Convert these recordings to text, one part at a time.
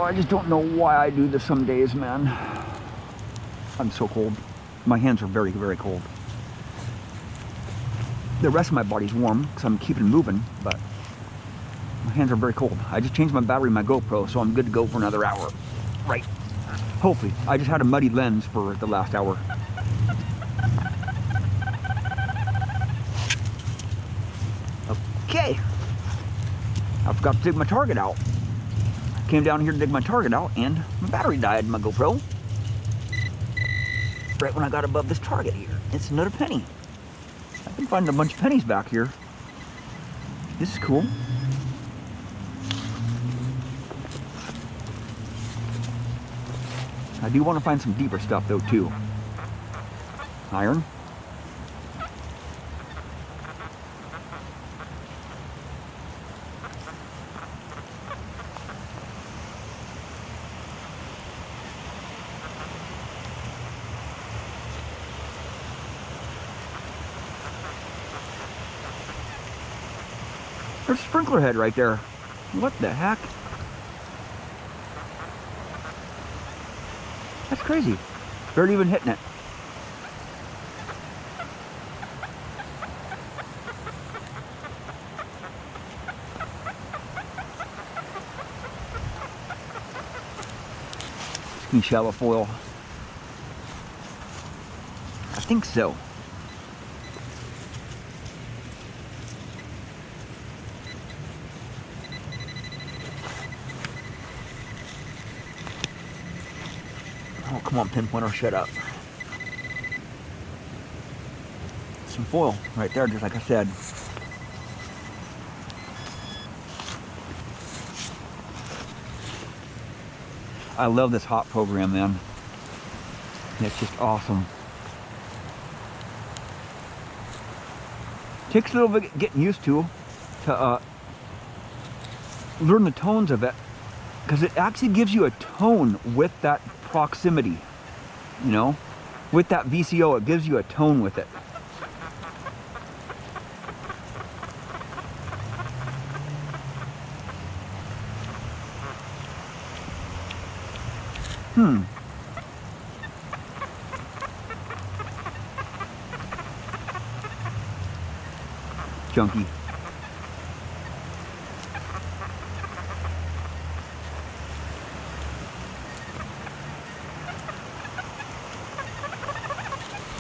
I just don't know why I do this some days, man. I'm so cold. My hands are very, very cold. The rest of my body's warm because I'm keeping moving, but my hands are very cold. I just changed my battery in my GoPro, so I'm good to go for another hour. Right. Hopefully. I just had a muddy lens for the last hour. Okay. I forgot to dig my target out. Came down here to dig my target out and my battery died in my GoPro. Right when I got above this target here. It's another penny. I've been finding a bunch of pennies back here. This is cool. I do want to find some deeper stuff though too. Iron. There's a sprinkler head right there. What the heck? That's crazy. Barely even hitting it. Ski shallow foil. I think so. Oh, come on, pinpointer, shut up. Some foil right there, just like I said. I love this hot program, man. It's just awesome. Takes a little bit getting used to learn the tones of it, because it actually gives you a tone with that proximity, you know, with that VCO. It gives you a tone with it. Junky.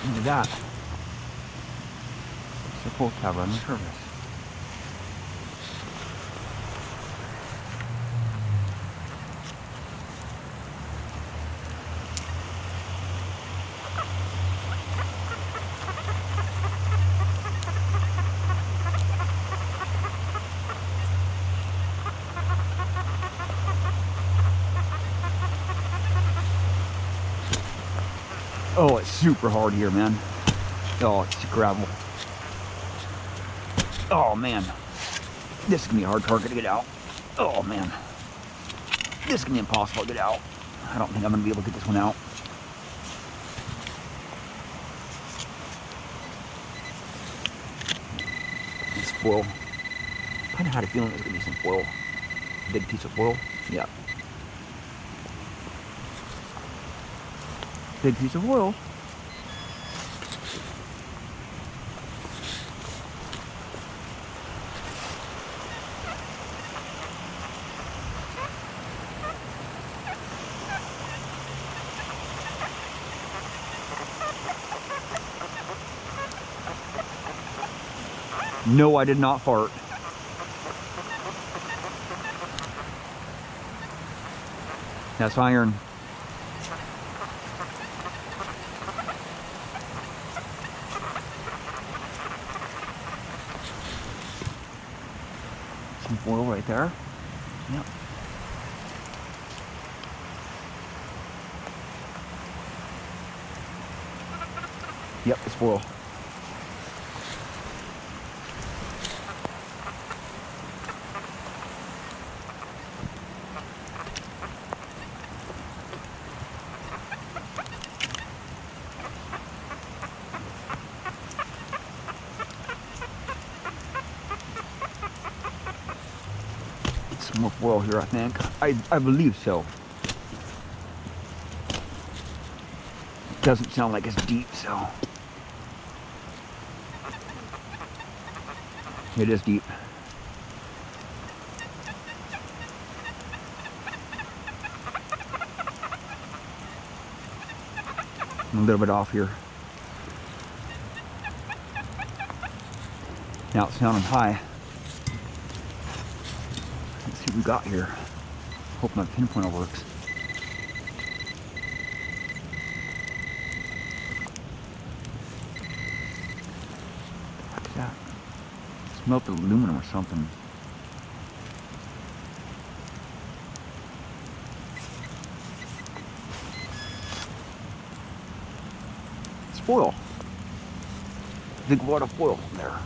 Look at that. It's a full tab on the surface. Oh, it's super hard here, man. Oh, it's gravel. Oh, man. This is going to be a hard target to get out. Oh, man. This is going to be impossible to get out. I don't think I'm going to be able to get this one out. It's foil. Kind of had a feeling there's going to be some foil. Big piece of foil. Yeah. Big piece of oil. No, I did not fart. That's iron. Some foil right there. Yep. Yep, it's foil. some more foil here, I think. I believe so. It doesn't sound like it's deep, so. It is deep. I'm a little bit off here. Now it's sounding high. Let's see what we got here. Hope my pinpointer works. What's that? It's melted aluminum or something. It's foil. Big wad of foil there.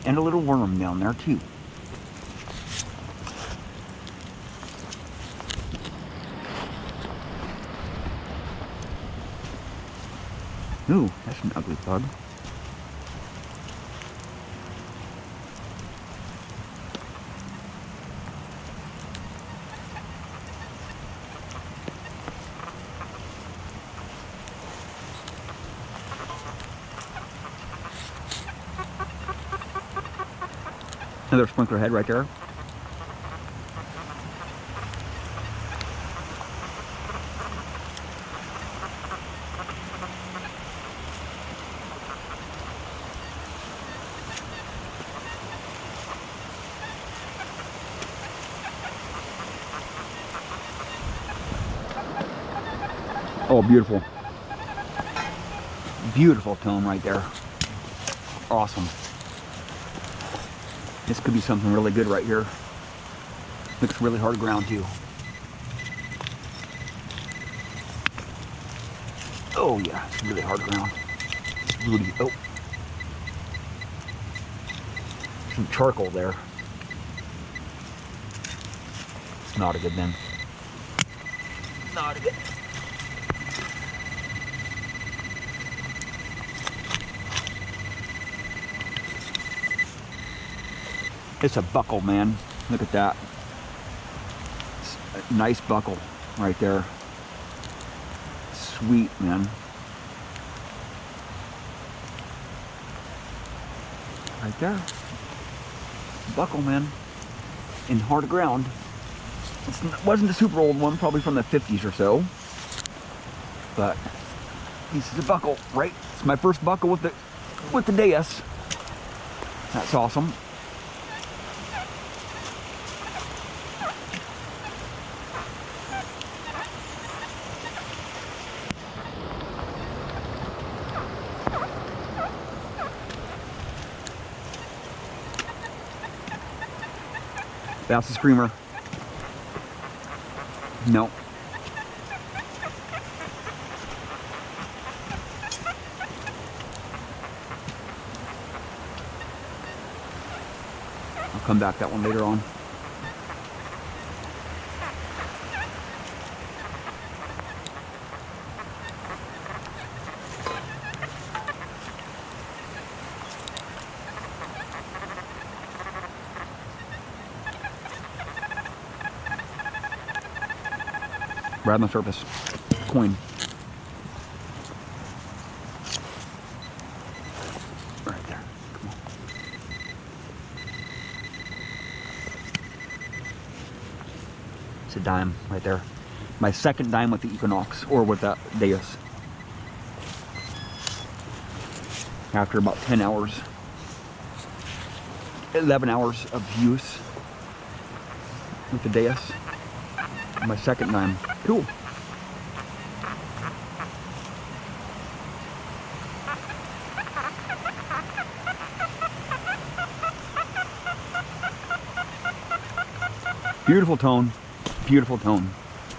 And a little worm down there too. Ooh, that's an ugly bug. Another sprinkler head right there. Oh, beautiful. Beautiful tone right there. Awesome. This could be something really good right here. Looks really hard ground too. Oh yeah, it's really hard ground. Really, oh. Some charcoal there. It's not a good thing. Not a good. It's a buckle, man. Look at that. It's a nice buckle right there. Sweet, man. Right there. Buckle, man. In hard ground. It wasn't a super old one, probably from the 50s or so. But this is a buckle, right? It's my first buckle with the Deus. That's awesome. That's a screamer. No. I'll come back that one later on. Right on the surface. Coin. Right there. Come on. It's a dime right there. My second dime with the Equinox, or with the Deus. After about 10 hours. 11 hours of use with the Deus. My second dime. Cool. Beautiful tone. Beautiful tone.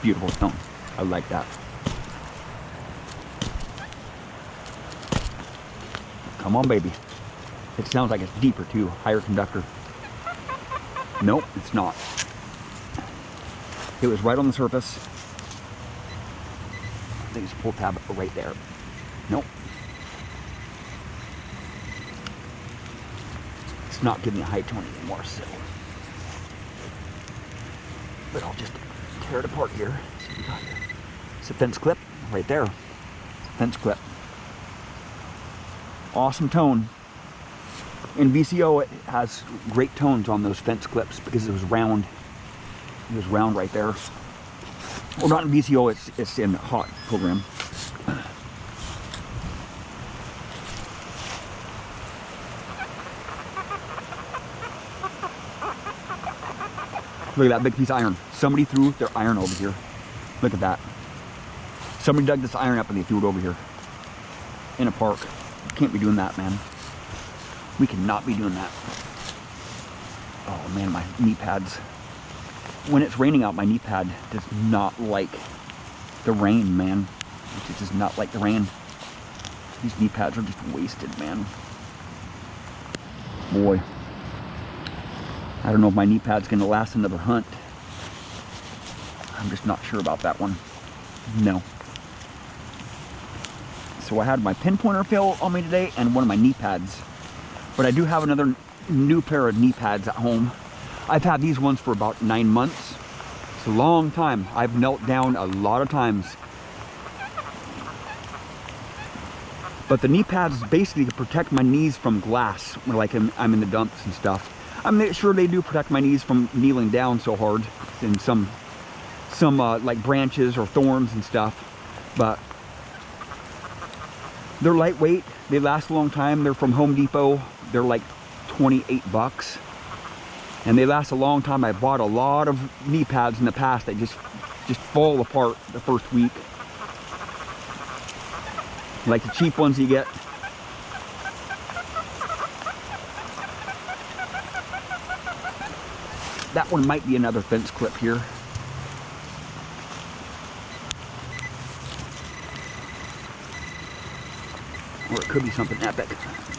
Beautiful tone. I like that. Come on, baby. It sounds like it's deeper too. Higher conductor. Nope, it's not. It was right on the surface. I think it's pull tab right there. Nope. It's not giving me a high tone anymore, so. but I'll just tear it apart here. See what we got here. It's a fence clip right there. It's a fence clip. Awesome tone. In VCO, it has great tones on those fence clips because it was round. It was round right there. Well, not in VCO, it's in hot program. Look at that big piece of iron. Somebody threw their iron over here. Look at that. Somebody dug this iron up and they threw it over here. In a park. You can't be doing that, man. We cannot be doing that. Oh man, my knee pads. When it's raining out, my knee pad does not like the rain, man. It does not like the rain. These knee pads are just wasted, man. Boy. I don't know if my knee pad's gonna last another hunt. I'm just not sure about that one. No. So I had my pinpointer fail on me today and one of my knee pads. But I do have another new pair of knee pads at home. I've had these ones for about 9 months. It's a long time. I've knelt down a lot of times. But the knee pads basically protect my knees from glass when like I'm in the dumps and stuff. I'm sure they do protect my knees from kneeling down so hard in some like branches or thorns and stuff. But they're lightweight. They last a long time. They're from Home Depot. They're like 28 bucks. And they last a long time. I bought a lot of knee pads in the past that just fall apart the first week. Like the cheap ones you get. That one might be another fence clip here. Or it could be something epic.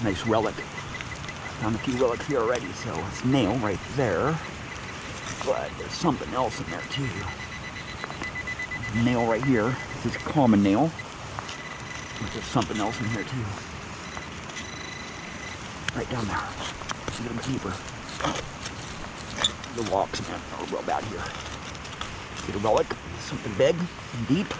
Nice relic. Found a few relics here already, so it's nail right there. But there's something else in there too. There's a nail right here. This is a common nail. But there's something else in here too. Right down there. A little bit deeper. The walks, man, are real bad here. Get a relic, something big and deep.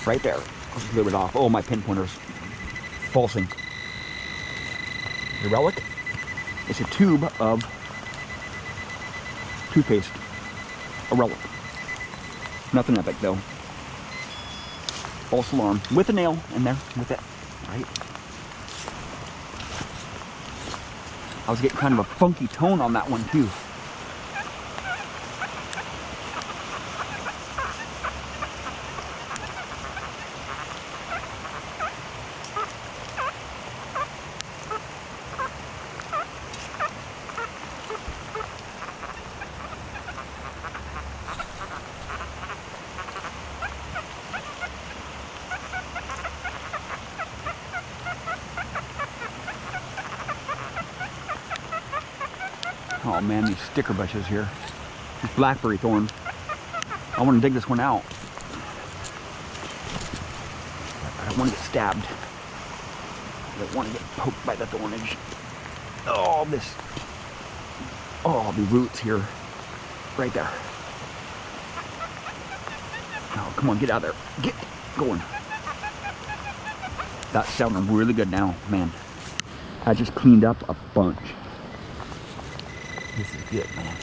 Right there. I'll just leave it off. Oh, my pinpointer's pulsing. The relic. It's a tube of toothpaste. A relic. Nothing epic though. False alarm. With a nail in there. With it. Right. I was getting kind of a funky tone on that one too. Oh man, these sticker bushes here. These blackberry thorn. I want to dig this one out. I don't want to get stabbed. I don't want to get poked by the thornage. Oh, this. Oh, the roots here. Right there. Oh, come on, get out of there. Get going. That's sounding really good now, man. I just cleaned up a bunch. This is good, man.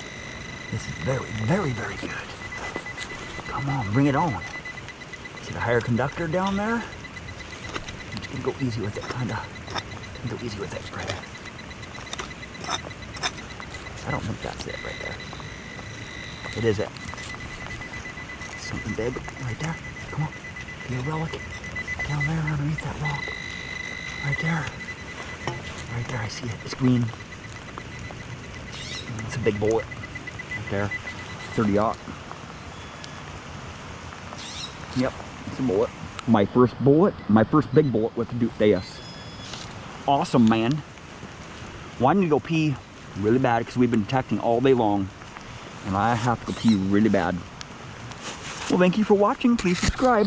This is very, very, very good. Come on, bring it on. See the higher conductor down there? I'm just gonna go easy with it, kinda. Go easy with it, right there. I don't think that's it right there. It is it. Something big right there. Come on, be a relic. Down there underneath that rock. Right there. Right there, I see it. It's green. It's a big bullet right there, 30-aught. Yep, it's a bullet. My first big bullet with the Deus. Awesome, man. Well, I need to go pee really bad because we've been detecting all day long, and I have to go pee really bad. Well, thank you for watching. Please subscribe.